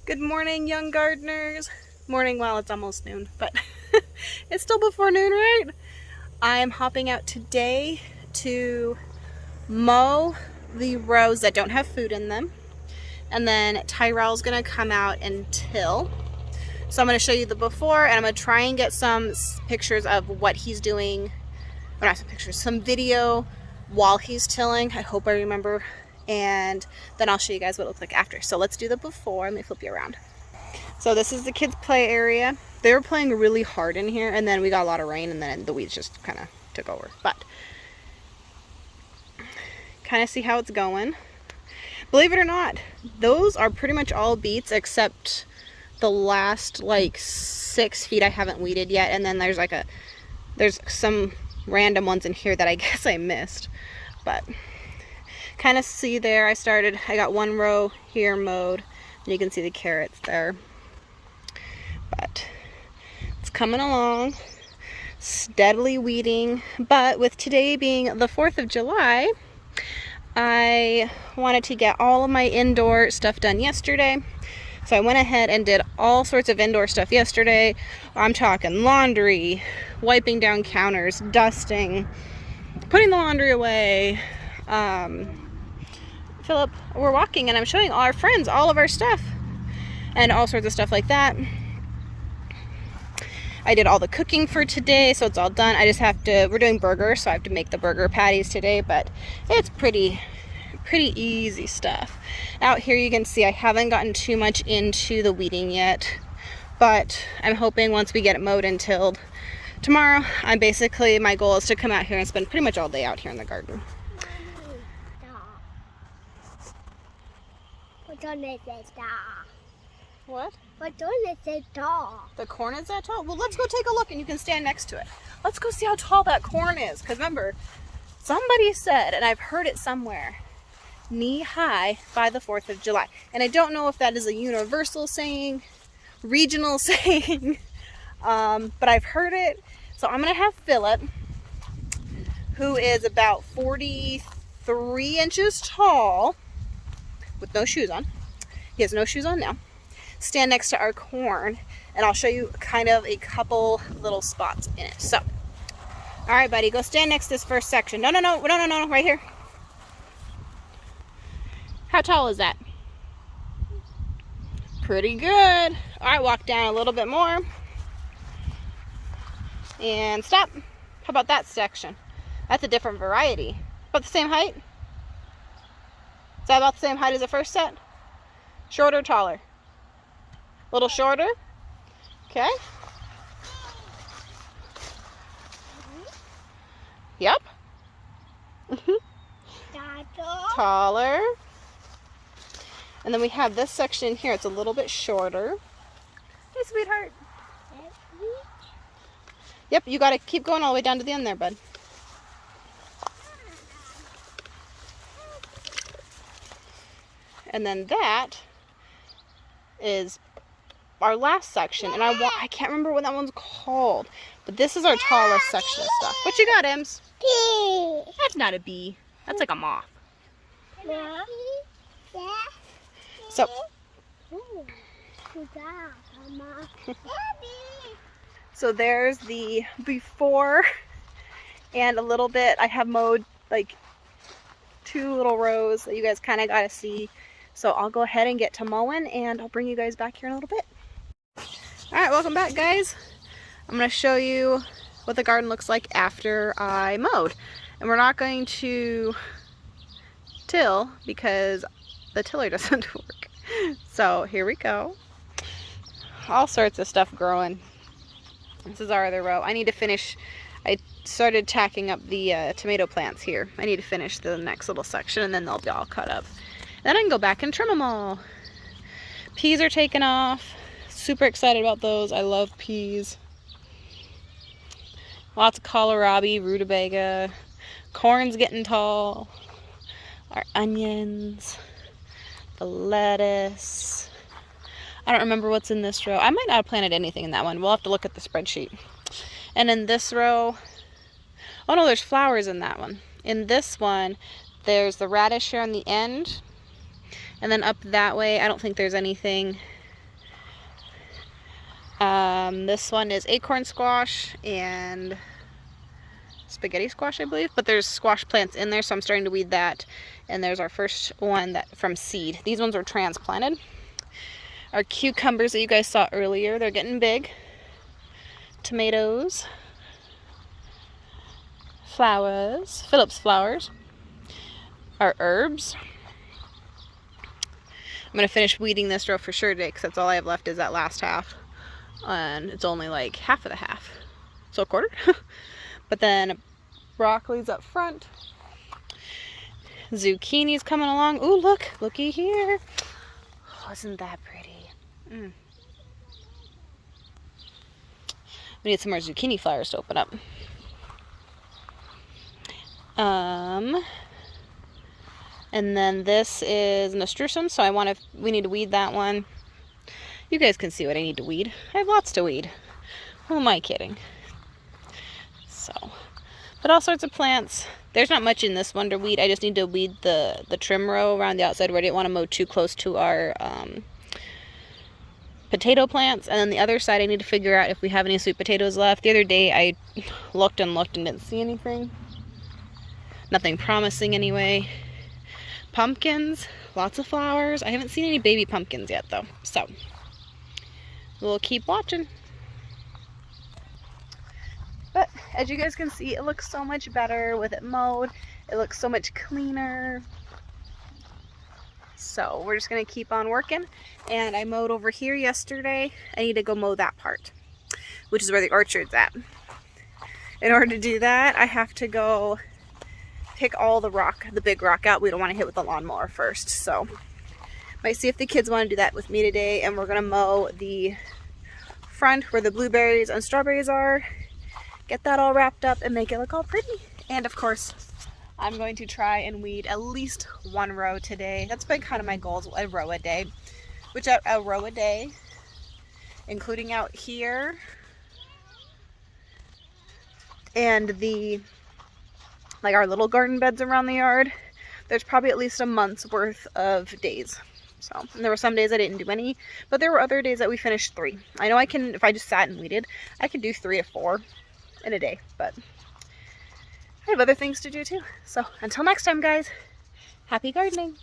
Good morning, young gardeners. Morning while it's almost noon, but it's still before noon, right? I'm hopping out today to mow the rows that don't have food in them. And then Tyrell's gonna come out and till. So I'm gonna show you the before, and I'm gonna try and get some pictures of what he's doing. Or not some pictures, some video while he's tilling. I hope I remember. And then I'll show you guys what it looks like after. So let's do the before. Let me flip you around. So this is the kids' play area. They were playing really hard in here, and then we got a lot of rain, and then the weeds just kind of took over. But kind of see how it's going. Believe it or not, those are pretty much all beets except the last like 6 feet I haven't weeded yet, and then there's some random ones in here that I guess I missed. But kind of see there, I got one row here mowed, and you can see the carrots there. But it's coming along, steadily weeding. But with today being the 4th of July, I wanted to get all of my indoor stuff done yesterday. So I went ahead and did all sorts of indoor stuff yesterday. I'm talking laundry, wiping down counters, dusting, putting the laundry away. Philip, we're walking and I'm showing all our friends all of our stuff and all sorts of stuff like that. I did all the cooking for today, so it's all done. I just have to, we're doing burgers, so I have to make the burger patties today, but it's pretty easy stuff. Out here you can see I haven't gotten too much into the weeding yet, but I'm hoping once we get it mowed and tilled tomorrow, my goal is to come out here and spend pretty much all day out here in the garden. What? What corn is that tall? The corn is that tall? Well, let's go take a look and you can stand next to it. Let's go see how tall that corn is. Because remember, somebody said, and I've heard it somewhere, knee high by the 4th of July. And I don't know if that is a universal saying, regional saying, but I've heard it. So I'm going to have Philip, who is about 43 inches tall, with no shoes on. He has no shoes on now. Stand next to our corn, and I'll show you kind of a couple little spots in it. So, all right, buddy, go stand next to this first section. No, right here. How tall is that? Pretty good. All right, walk down a little bit more. And stop. How about that section? That's a different variety. About the same height? Is that about the same height as the first set? Shorter or taller? A little shorter? Okay. Yep. Taller. And then we have this section here. It's a little bit shorter. Hey, sweetheart. Yep, you got to keep going all the way down to the end there, bud. And then that is our last section, and I can't remember what that one's called, but this is our tallest section of stuff. What you got, Ems? Bee. That's not a bee. That's like a moth. Yeah. So, so there's the before, and a little bit. I have mowed like 2 little rows that you guys kind of got to see. So I'll go ahead and get to mowing, and I'll bring you guys back here in a little bit. All right, welcome back, guys. I'm going to show you what the garden looks like after I mowed. And we're not going to till because the tiller doesn't work. So here we go. All sorts of stuff growing. This is our other row. I need to finish. I started tacking up the tomato plants here. I need to finish the next little section, and then they'll be all cut up. Then I can go back and trim them all. Peas are taking off. Super excited about those. I love peas. Lots of kohlrabi, rutabaga. Corn's getting tall. Our onions. The lettuce. I don't remember what's in this row. I might not have planted anything in that one. We'll have to look at the spreadsheet. And in this row, oh no, there's flowers in that one. In this one, there's the radish here on the end. And then up that way, I don't think there's anything This one is acorn squash and spaghetti squash, I believe, but there's squash plants in there, so I'm starting to weed that. And there's our first one that from seed. These ones are transplanted. Our cucumbers that you guys saw earlier, they're getting big. Tomatoes, flowers, Phillips flowers, our herbs. I'm gonna finish weeding this row for sure today because that's all I have left is that last half, and it's only like half of the half, so a quarter. But then broccoli's up front, zucchini's coming along. Ooh, look, looky here. Oh, isn't that pretty? We need some more zucchini flowers to open up. And then this is nasturtium, so we need to weed that one. You guys can see what I need to weed. I have lots to weed. Who am I kidding? So, but all sorts of plants. There's not much in this one to weed. I just need to weed the trim row around the outside where I didn't want to mow too close to our potato plants. And then the other side, I need to figure out if we have any sweet potatoes left. The other day, I looked and didn't see anything. Nothing promising anyway. Pumpkins, lots of flowers. I haven't seen any baby pumpkins yet though, so we'll keep watching. But as you guys can see, it looks so much better with it mowed. It looks so much cleaner. So we're just gonna keep on working. And I mowed over here yesterday. I need to go mow that part, which is where the orchard's at. In order to do that, I have to go pick all the big rock out. We don't want to hit with the lawnmower first, so might see if the kids want to do that with me today. And we're gonna mow the front where the blueberries and strawberries are, get that all wrapped up and make it look all pretty. And of course, I'm going to try and weed at least one row today. That's been kind of my goals, a row a day, including out here and our little garden beds around the yard. There's probably at least a month's worth of days. So, and there were some days I didn't do any, but there were other days that we finished 3. I know I can, if I just sat and weeded, I could do 3 or 4 in a day, but I have other things to do too. So until next time, guys, happy gardening.